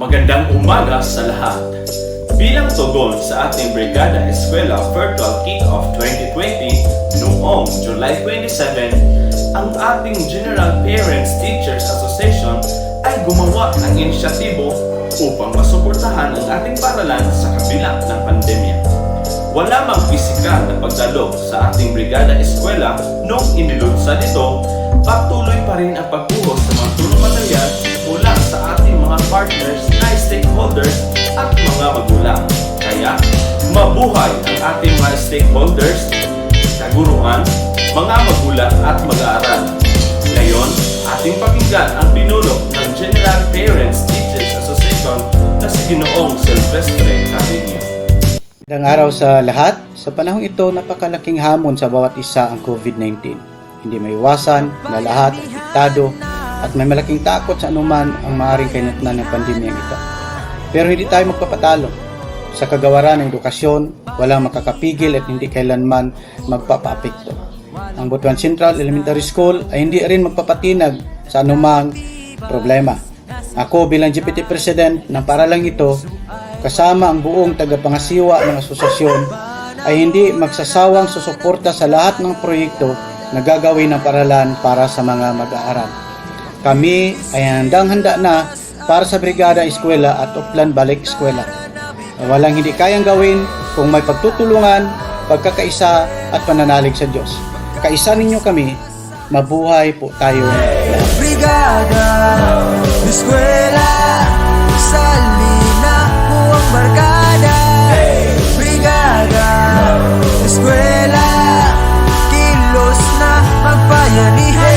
Magandang umaga sa lahat. Bilang tugon sa ating Brigada Eskwela Virtual Kick-Off 2020 noong July 27, ang ating General Parents Teachers Association ay gumawa ng inisyatibo upang masuportahan ang ating paaralan sa kabila ng pandemya. Wala mang pisikal na pagdalo sa ating Brigada Eskwela noong inilunsad ito, patuloy pa rin ang pagbuhos sa mga tulong material mula sa ating mga partners na stakeholders at mga magulang. Kaya, mabuhay ang ating mga stakeholders, kaguruan, mga magulang at mag-aaral. Ngayon, ating pakinggan ang pinulong ng General Parents Teachers Association na si Ginoong Silvestre Happines. Magandang araw sa lahat. Sa panahong ito, napakalaking hamon sa bawat isa ang COVID-19. Hindi maiwasan na lahat ay apektado at may malaking takot sa anuman ang maaaring kahinatnan ng pandemyang ito. Pero hindi tayo magpapatalo. Sa kagawaran ng edukasyon, walang makakapigil at hindi kailanman magpapaapekto. Ang Butuan Central Elementary School ay hindi rin magpapatinag sa anumang problema. Ako bilang GPT President ng paaralang ito, kasama ang buong tagapangasiwa ng asosasyon, ay hindi magsasawang susuporta sa lahat ng proyekto na gagawin ng paaralan para sa mga mag-aaral. Kami ay handang-handa na para sa Brigada Eskwela at Uplan Balik Eskwela. Walang hindi kayang gawin kung may pagtutulungan, pagkakaisa at pananalig sa Diyos. Kaisa ninyo kami, mabuhay po tayo. Brigada Eskwela, salina mo ang barkada. Brigada Eskwela, kilos na magbayanihan.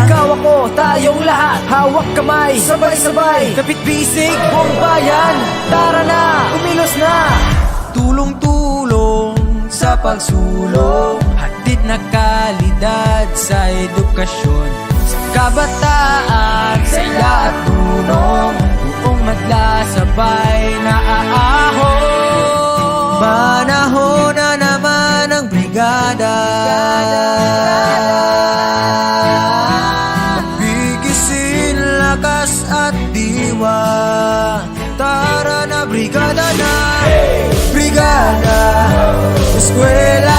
Ikaw ako, tayong lahat, hawak kamay, sabay-sabay, kapit bisig, buong bayan. Tara na, umilos na. Tulong-tulong sa pagsulong, hatid na kalidad sa edukasyon. Sa kabataan, saya at tulong, buong madla sabay na aahon. Manahon na naman ang brigada, bigisin lakas at diwa. Tara na, brigada na. Brigada Eskwela,